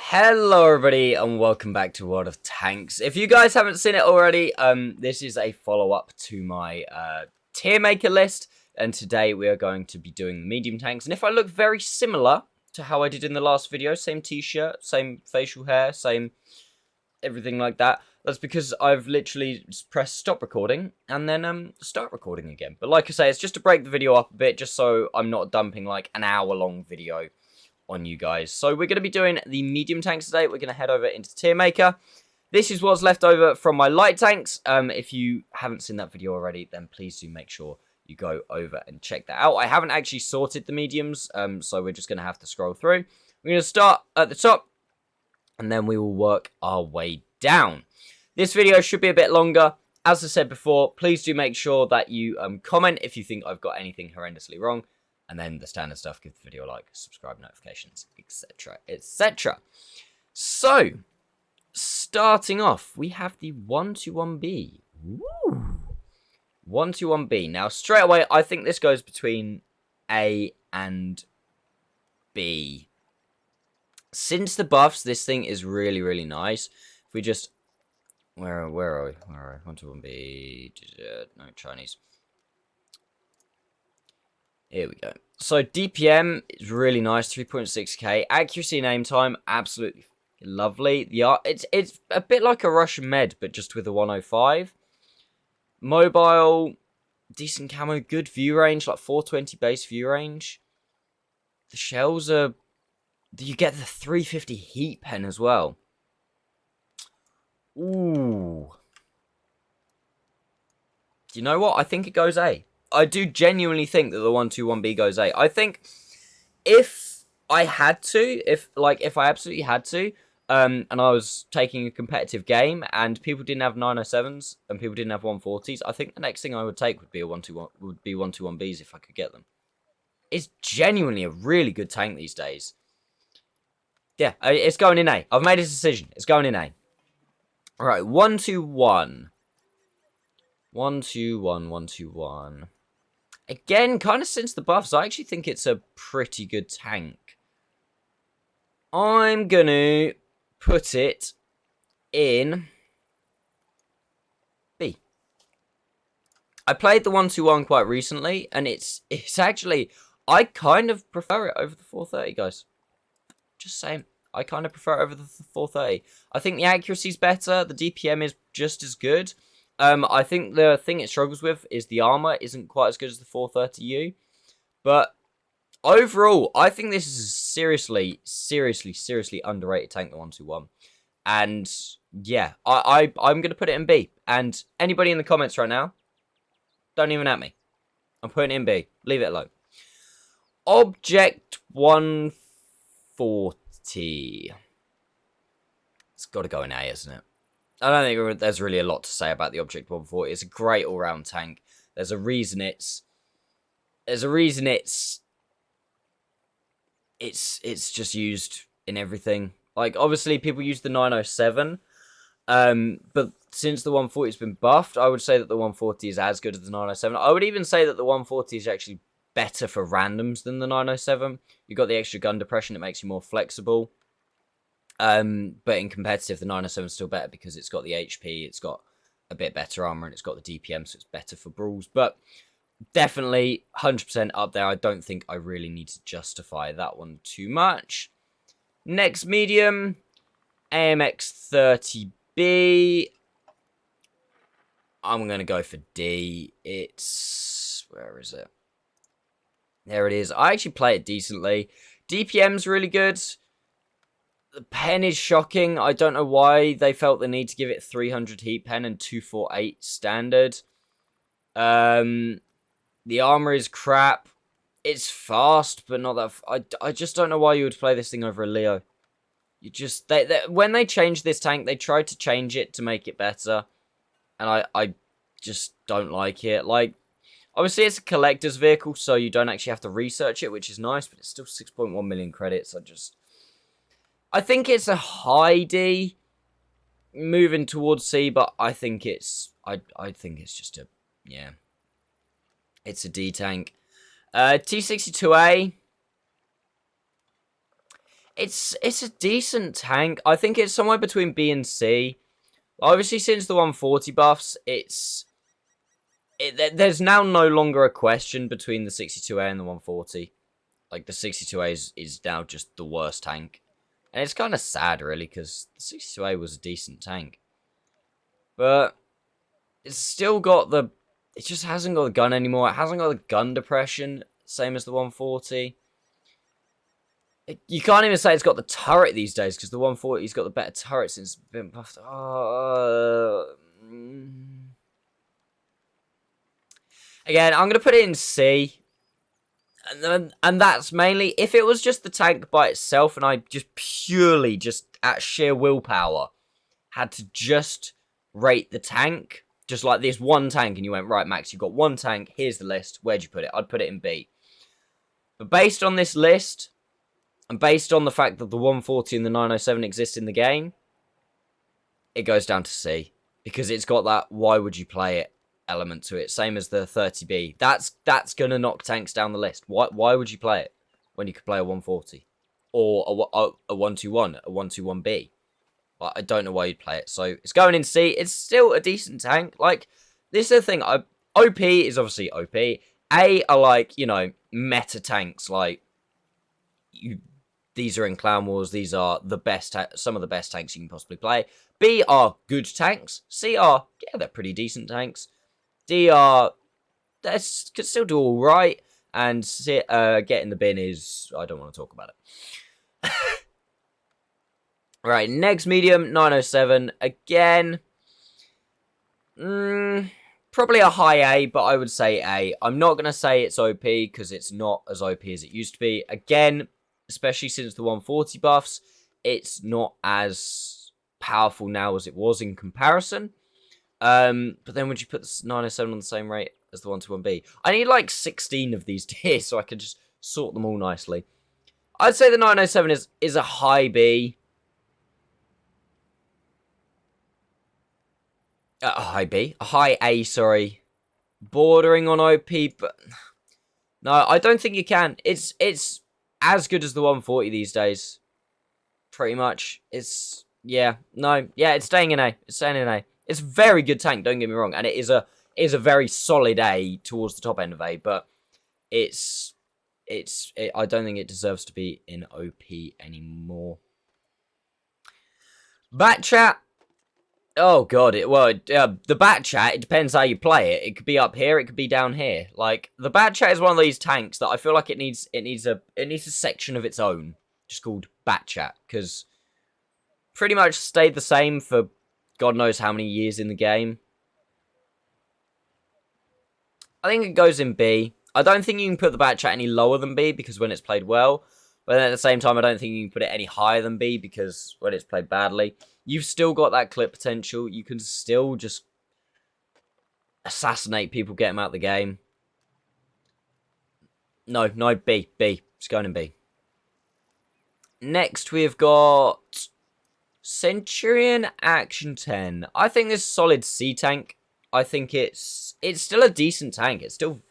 Hello everybody and welcome back to World of Tanks. If you guys haven't seen it already, this is a follow-up to my tier maker list, and today we are going to be doing the medium tanks. And if I look very similar to how I did in the last video, same t-shirt, same facial hair, same everything like that, that's because I've literally just pressed stop recording and then start recording again. But like I say, it's just to break the video up a bit, just so I'm not dumping like an hour-long video on you guys. So we're going to be doing the medium tanks today. We're going to head over into tier maker. This is what's left over from my light tanks. If you haven't seen that video already, then please do make sure you go over and check that out. I haven't actually sorted the mediums, so we're just going to have to scroll through. We're going to start at the top, and then we will work our way down. This video should be a bit longer. As I said before, please do make sure that you comment if you think I've got anything horrendously wrong. And then the standard stuff, give the video a like, subscribe, notifications, etc, etc. So, starting off, we have the 121B. Woo! 121B. Now, straight away, I think this goes between A and B. Since the buffs, this thing is really, really nice. If we just... Where are we? 121B. No, Chinese. Here we go. So DPM is really nice, 3.6k. Accuracy and aim time, absolutely lovely. The art, it's a bit like a Russian med, but just with a 105. Mobile, decent camo, good view range, like 420 base view range. The shells are... You get the 350 heat pen as well. Ooh. Do you know what? I think it goes A. I do genuinely think that the 121B goes A. I think if I had to, if I absolutely had to, and I was taking a competitive game and people didn't have 907s and people didn't have 140s, I think the next thing I would take would be 121Bs if I could get them. It's genuinely a really good tank these days. Yeah, it's going in A. I've made a decision. It's going in A. All right, 121. 121. Again, kind of since the buffs, I actually think it's a pretty good tank. I'm going to put it in B. I played the 121 quite recently, and it's actually... I kind of prefer it over the 430, guys. Just saying. I kind of prefer it over the 430. I think the accuracy's better. The DPM is just as good. I think the thing it struggles with is the armor isn't quite as good as the 430U. But overall, I think this is a seriously underrated tank, the 121. And yeah, I'm going to put it in B. And anybody in the comments right now, don't even at me. I'm putting it in B. Leave it alone. Object 140. It's got to go in A, isn't it? I don't think there's really a lot to say about the Object 140. It's a great all-round tank. There's a reason it's just used in everything. Like, obviously people use the 907, but since the 140 has been buffed, I would say that the 140 is as good as the 907. I would even say that the 140 is actually better for randoms than the 907. You've got the extra gun depression, it makes you more flexible. But in competitive, the 907 is still better because it's got the HP, it's got a bit better armor, and it's got the DPM, so it's better for brawls. But definitely 100% up there. I don't think I really need to justify that one too much. Next medium, AMX30B. I'm going to go for D. It's... Where is it? There it is. I actually play it decently. DPM's really good. The pen is shocking. I don't know why they felt the need to give it 300 heat pen and 248 standard. The armor is crap. It's fast, but not that... I just don't know why you would play this thing over a Leo. You just... when they changed this tank, they tried to change it to make it better. And I just don't like it. Like, obviously it's a collector's vehicle, so you don't actually have to research it, which is nice, but it's still 6.1 million credits. I think it's a high D, moving towards C, but I think it's just a, yeah, it's a D tank. T62A, It's a decent tank. I think it's somewhere between B and C. Obviously, since the 140 buffs, there's now no longer a question between the 62A and the 140. Like, the 62A is now just the worst tank. And it's kind of sad, really, because the 62A was a decent tank. But it's still got the... It just hasn't got the gun anymore. It hasn't got the gun depression, same as the 140. You can't even say it's got the turret these days, because the 140's got the better turret since it's been buffed. Again, I'm going to put it in C. And that's mainly, if it was just the tank by itself, and I just purely, just at sheer willpower, had to just rate the tank, just like this one tank, and you went, right, Max, you've got one tank, here's the list, where'd you put it? I'd put it in B. But based on this list, and based on the fact that the 140 and the 907 exist in the game, it goes down to C. Because it's got that, why would you play it element to it. Same as the 30B. That's going to knock tanks down the list. Why would you play it when you could play a 140? Or a 121, a 121B? Well, I don't know why you'd play it. So it's going in C. It's still a decent tank. Like, this is the thing. OP is obviously OP. A are like, you know, meta tanks. Like, these are in Clan Wars. These are the best, some of the best tanks you can possibly play. B are good tanks. C are, yeah, they're pretty decent tanks. D are, they could still do all right. And get in the bin is, I don't want to talk about it. Right, next medium, 907. Again, probably a high A, but I would say A. I'm not going to say it's OP, because it's not as OP as it used to be. Again, especially since the 140 buffs, it's not as powerful now as it was in comparison. But then would you put the 907 on the same rate as the 121B? I need like 16 of these tiers so I can just sort them all nicely. I'd say the 907 is a high B. A high B? A high A, sorry. Bordering on OP, but... No, I don't think you can. It's as good as the 140 these days. Pretty much. It's... Yeah. No. Yeah, it's staying in A. It's staying in A. It's a very good tank, don't get me wrong. And it is a very solid A towards the top end of A. But I don't think it deserves to be in OP anymore. Bat chat. Oh god, the bat chat, it depends how you play it. It could be up here, it could be down here. Like, the bat chat is one of these tanks that I feel like it needs a section of its own, just called bat chat, because pretty much stayed the same for God knows how many years in the game. I think it goes in B. I don't think you can put the bat chat any lower than B, because when it's played well, but then at the same time, I don't think you can put it any higher than B, because when it's played badly, you've still got that clip potential. You can still just assassinate people, get them out of the game. No, B. It's going in B. Next, we've got Centurion Action 10. I think this is a solid C tank. I think it's still a decent tank. It's still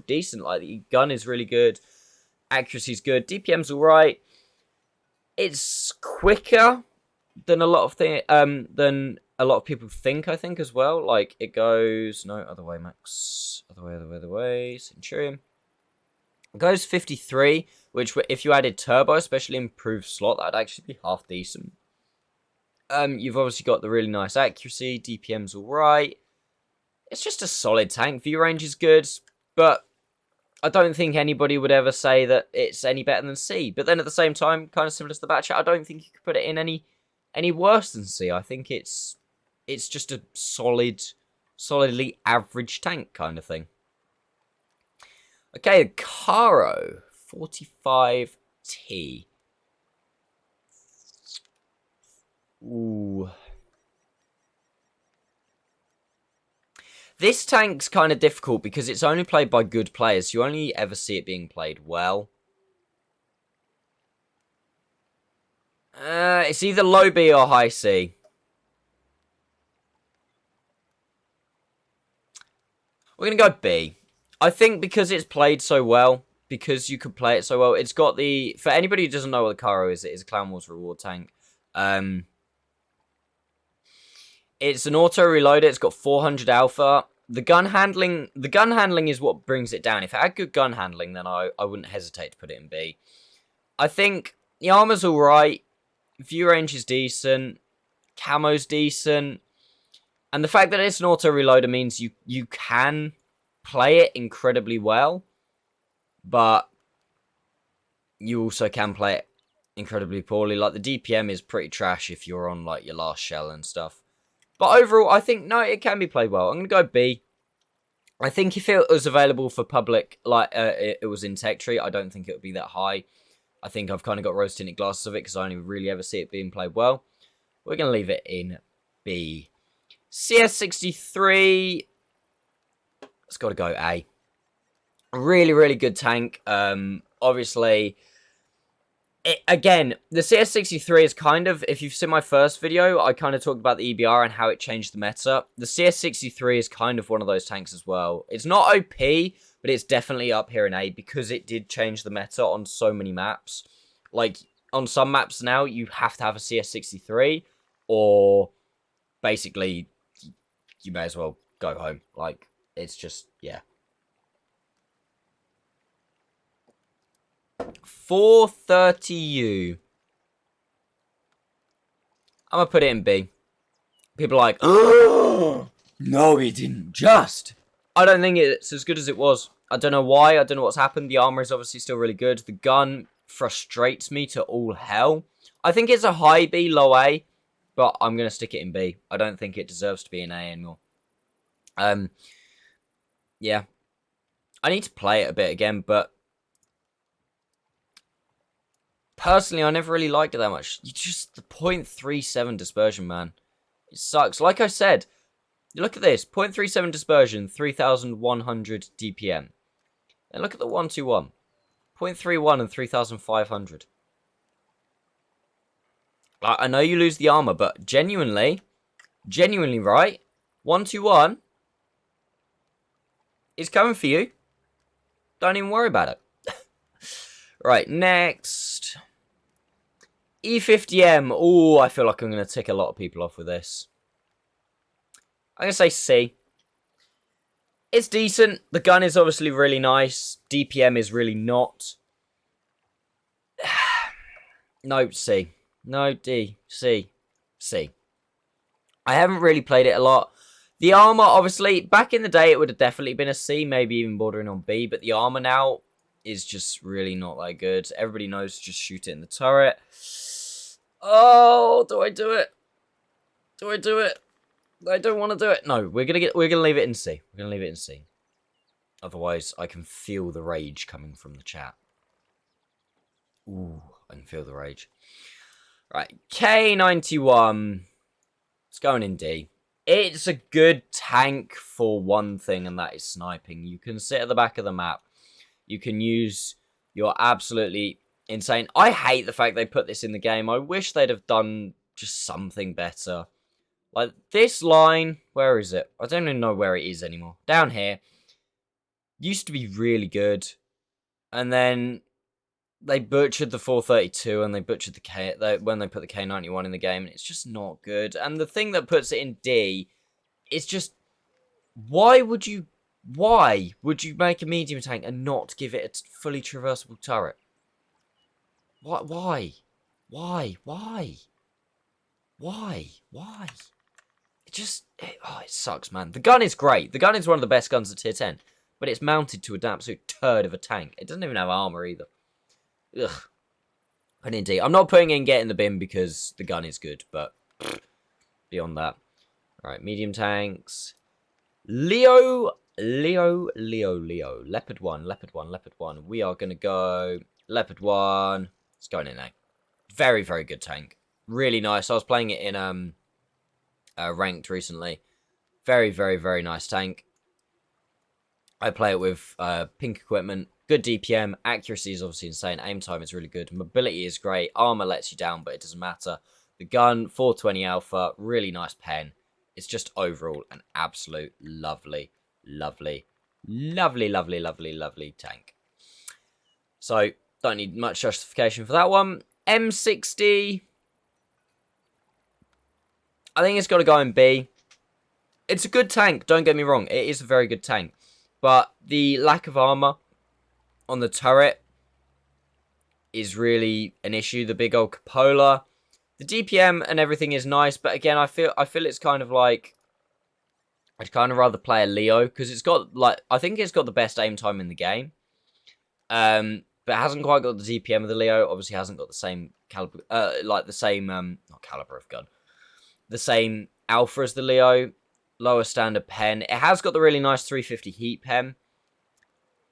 decent. Like, the gun is really good. Accuracy's good. DPM's alright. It's quicker than a lot of people think, I think, as well. Like, it goes... No, other way, Max. Other way. Centurion. It goes 53, which, if you added turbo, especially improved slot, that'd actually be half decent. You've obviously got the really nice accuracy. DPM's alright. It's just a solid tank. View range is good, but I don't think anybody would ever say that it's any better than C. But then at the same time, kind of similar to the bat chat, I don't think you could put it in any worse than C. I think it's just a solidly average tank kind of thing. Okay, Caro 45T. Ooh. This tank's kind of difficult because it's only played by good players. You only ever see it being played well. It's either low B or high C. We're going to go B. I think because it's played so well, because you could play it so well. It's got the... For anybody who doesn't know what the Caro is, it is a Clan Wars reward tank. It's an auto reloader. It's got 400 alpha. The gun handling is what brings it down. If it had good gun handling, then I wouldn't hesitate to put it in B. I think the armor's alright. View range is decent. Camo's decent. And the fact that it's an auto reloader means you can play it incredibly well. But you also can play it incredibly poorly. Like, the DPM is pretty trash if you're on, like, your last shell and stuff. But overall, I think, no, it can be played well. I'm going to go B. I think if it was available for public, like, it was in Tech Tree, I don't think it would be that high. I think I've kind of got rose-tinted glasses of it because I only really ever see it being played well. We're going to leave it in B. CS63, it's got to go A. Really, really good tank. Obviously, again, the CS63 is kind of, if you've seen my first video, I kind of talked about the EBR and how it changed the meta. The CS63 is kind of one of those tanks as well. It's not OP, but it's definitely up here in A because it did change the meta on so many maps. Like, on some maps now, you have to have a CS63, or basically, you may as well go home. Like, it's just, yeah. 430U. I'm going to put it in B. People are like, oh, no, it didn't just. I don't think it's as good as it was. I don't know why. I don't know what's happened. The armor is obviously still really good. The gun frustrates me to all hell. I think it's a high B, low A, but I'm going to stick it in B. I don't think it deserves to be in A anymore. Yeah. I need to play it a bit again, but personally, I never really liked it that much. Just the 0.37 dispersion, man. It sucks. Like I said, look at this. 0.37 dispersion, 3,100 DPM. And look at the 121. 0.31 and 3,500. I know you lose the armor, but genuinely, right? 121 is coming for you. Don't even worry about it. Right, next. E50M. Oh, I feel like I'm going to tick a lot of people off with this. I'm going to say C. It's decent. The gun is obviously really nice. DPM is really not. No, C. No, D. C. C. I haven't really played it a lot. The armor, obviously, back in the day, it would have definitely been a C, maybe even bordering on B. But the armor now is just really not that good. Everybody knows to just shoot it in the turret. Oh, do I do it? Do I do it? I don't want to do it. No, we're gonna leave it in C. We're gonna leave it in C. Otherwise, I can feel the rage coming from the chat. Ooh, I can feel the rage. Right, K91. It's going in D. It's a good tank for one thing, and that is sniping. You can sit at the back of the map. You can use your absolutely insane... I hate the fact they put this in the game. I wish they'd have done just something better. Like, this line... Where is it? I don't even know where it is anymore. Down here. Used to be really good. And then they butchered the 432 and they butchered the K... when they put the K91 in the game. And it's just not good. And the thing that puts it in D is just... Why would you make a medium tank and not give it a fully traversable turret? Why? It sucks, man. The gun is great. The gun is one of the best guns at tier 10. But it's mounted to an absolute turd of a tank. It doesn't even have armor either. Ugh. But indeed, I'm not putting in Get in the Bin because the gun is good. But beyond that. Alright, medium tanks. Leo. Leopard 1. We are going to go Leopard 1. It's going in A. Very, very good tank. Really nice. I was playing it in ranked recently. Very, very, very nice tank. I play it with pink equipment. Good DPM. Accuracy is obviously insane. Aim time is really good. Mobility is great. Armor lets you down, but it doesn't matter. The gun, 420 alpha. Really nice pen. It's just overall an absolute lovely tank. So, don't need much justification for that one. M60. I think it's got to go in B. It's a good tank, don't get me wrong. It is a very good tank. But the lack of armor on the turret is really an issue. The big old cupola. The DPM and everything is nice, but again, I feel it's kind of like I'd kind of rather play a Leo because it's got like I think it's got the best aim time in the game. But it hasn't quite got the DPM of the Leo. Obviously, hasn't got the same caliber, like the same not caliber of gun, the same alpha as the Leo. Lower standard pen. It has got the really nice 350 heat pen.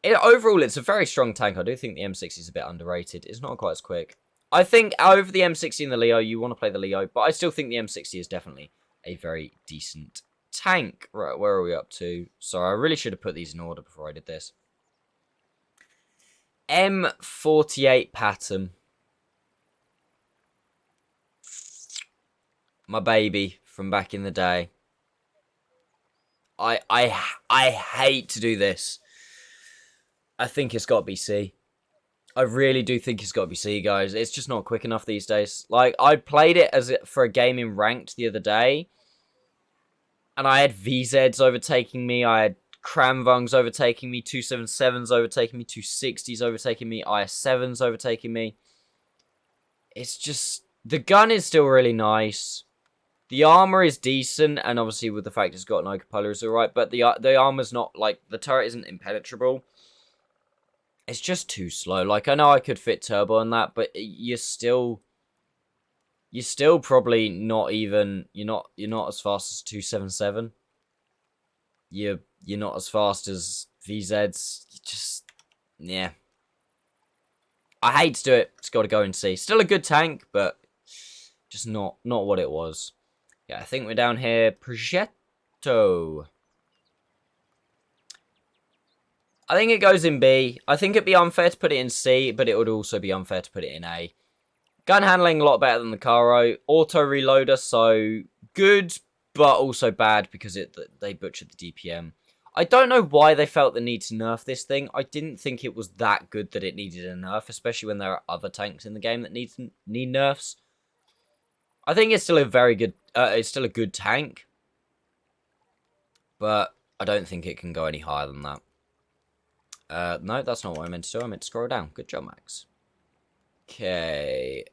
Overall, it's a very strong tank. I do think the M60 is a bit underrated. It's not quite as quick. I think over the M60 and the Leo, you want to play the Leo, but I still think the M60 is definitely a very decent tank. Right, where are we up to? Sorry, I really should have put these in order before I did this. M48 pattern. My baby from back in the day. I hate to do this. I think it's got to be C. I really do think it's got to be C, guys. It's just not quick enough these days. Like, I played it for a game in ranked the other day, and I had VZs overtaking me. I had Kramvungs overtaking me, 277s overtaking me, 260s overtaking me, IS7s overtaking me. It's just... The gun is still really nice. The armor is decent, and obviously with the fact it's got no cupola is alright, but the armor's not, like, the turret isn't impenetrable. It's just too slow. Like, I know I could fit turbo on that, but you're still probably not even, you're not as fast as 277. You're not as fast as VZs. You just, yeah. I hate to do it. It's got to go in C. Still a good tank, but just not what it was. Yeah, I think we're down here. Progetto. I think it goes in B. I think it'd be unfair to put it in C, but it would also be unfair to put it in A. Gun handling a lot better than the Caro. Auto reloader, so good, but also bad because they butchered the DPM. I don't know why they felt the need to nerf this thing. I didn't think it was that good that it needed a nerf, especially when there are other tanks in the game that need nerfs. I think it's still a very good, it's still a good tank, but I don't think it can go any higher than that. No, that's not what I meant to do. I meant to scroll down. Good job, Max. Okay.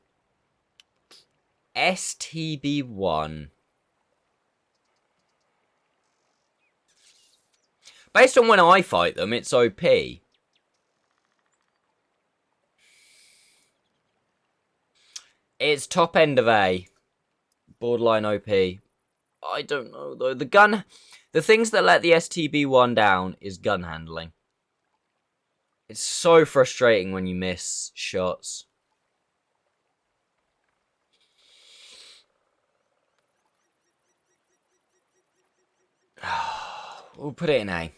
STB1. Based on when I fight them, it's OP. It's top end of A. Borderline OP. I don't know, though. The things that let the STB1 down is gun handling. It's so frustrating when you miss shots. We'll put it in A.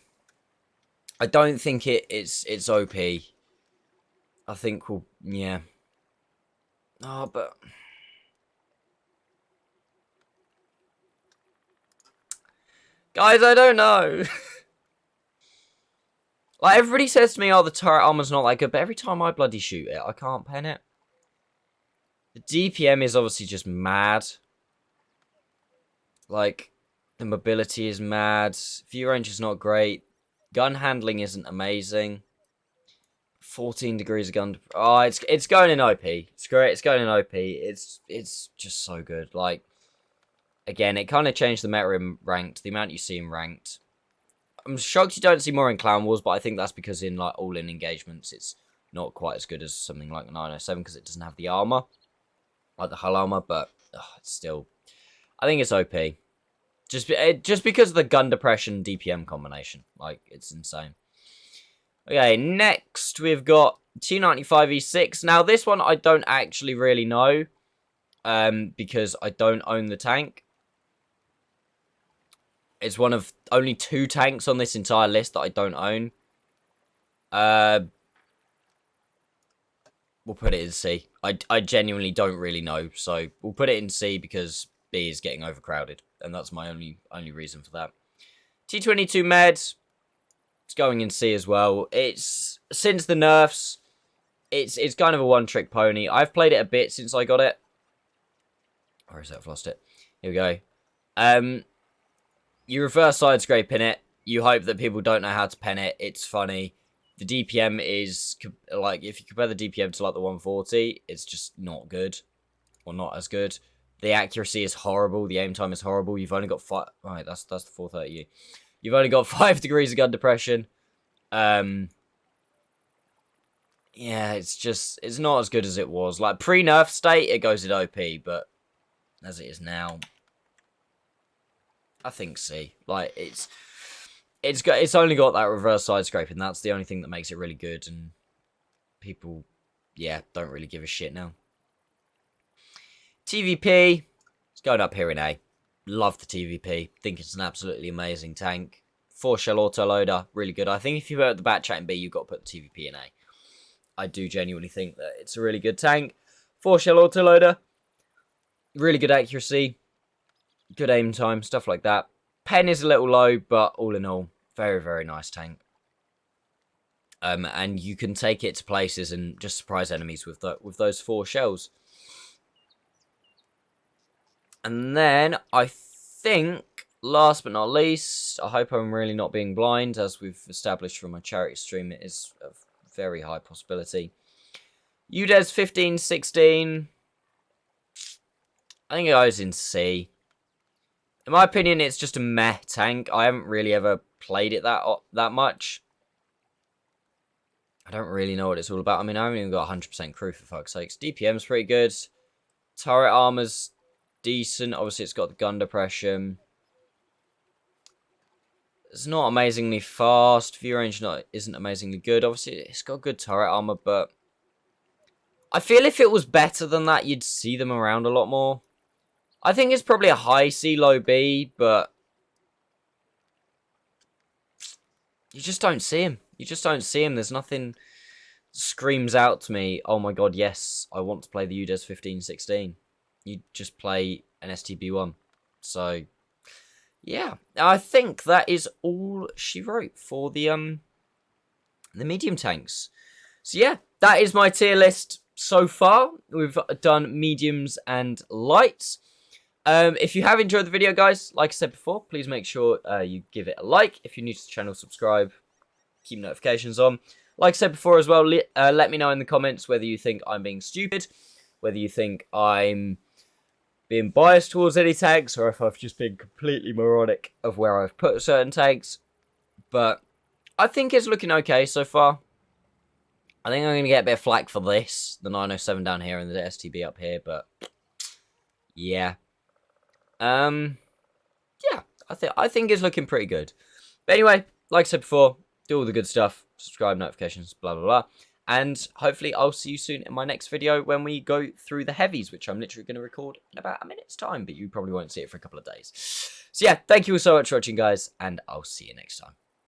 I don't think it's OP. I think we'll... Yeah. Oh, but... Guys, I don't know. Like, everybody says to me, oh, the turret armor's not that good, but every time I bloody shoot it, I can't pen it. The DPM is obviously just mad. Like, the mobility is mad. View range is not great. Gun handling isn't amazing. 14 degrees of gun... Oh, it's going in OP. It's great. It's going in OP. It's just so good. Like, again, it kind of changed the meta in ranked. The amount you see in ranked. I'm shocked you don't see more in Clan Wars, but I think that's because in like all-in engagements, it's not quite as good as something like 907 because it doesn't have the armor, like the hull armor. But it's still, I think it's OP, just because of the gun depression DPM combination. Like, it's insane. Okay, next we've got T95E6. Now this one I don't actually really know, because I don't own the tank. It's one of only 2 tanks on this entire list that I don't own. We'll put it in C. I genuinely don't really know, so we'll put it in C because B is getting overcrowded, and that's my only reason for that. T22 Med, it's going in C as well. It's since the nerfs, it's kind of a one-trick pony. I've played it a bit since I got it. Where is it? I've lost it. Here we go. You reverse side scrape in it. You hope that people don't know how to pen it. It's funny. The DPM is, like, if you compare the DPM to, like, the 140, it's just not good. Or not as good. The accuracy is horrible. The aim time is horrible. You've only got 5... Right, that's the 430U. You've only got 5 degrees of gun depression. Yeah, it's not as good as it was. Like, pre-nerf state, it goes at OP, but as it is now, I think C. Like, it's only got that reverse side scraping. That's the only thing that makes it really good, and people, yeah, don't really give a shit now. TVP, it's going up here in A. Love the TVP. Think it's an absolutely amazing tank. 4-shell autoloader, really good. I think if you put the back chat in B, you've got to put the TVP in A. I do genuinely think that it's a really good tank. 4-shell autoloader, really good accuracy, good aim time, stuff like that. Pen is a little low, but all in all, very, very nice tank. And you can take it to places and just surprise enemies with those 4 shells. And then, I think, last but not least, I hope I'm really not being blind, as we've established from my charity stream, it is a very high possibility. UDES 1516, I think it goes in C. In my opinion, it's just a meh tank. I haven't really ever played it that much. I don't really know what it's all about. I mean, I haven't even got 100% crew, for fuck's sakes. DPM's pretty good. Turret armor's decent. Obviously, it's got the gun depression. It's not amazingly fast. View range isn't amazingly good. Obviously, it's got good turret armor, but I feel if it was better than that, you'd see them around a lot more. I think it's probably a high C, low B, but you just don't see him. You just don't see him. There's nothing screams out to me, oh my god, yes, I want to play the UDES 1516. You just play an STB1. So, yeah, I think that is all she wrote for the medium tanks. So yeah, that is my tier list so far. We've done mediums and lights. If you have enjoyed the video, guys, like I said before, please make sure you give it a like. If you're new to the channel, subscribe. Keep notifications on. Like I said before as well, let me know in the comments whether you think I'm being stupid, whether you think I'm being biased towards any tags, or if I've just been completely moronic of where I've put certain tags. But I think it's looking okay so far. I think I'm going to get a bit of flack for this, the 907 down here and the STB up here, but yeah. Yeah, I think it's looking pretty good. But anyway, like I said before, do all the good stuff, subscribe, notifications, blah, blah, blah. And hopefully I'll see you soon in my next video when we go through the heavies, which I'm literally going to record in about a minute's time, but you probably won't see it for a couple of days. So yeah, thank you all so much for watching, guys, and I'll see you next time.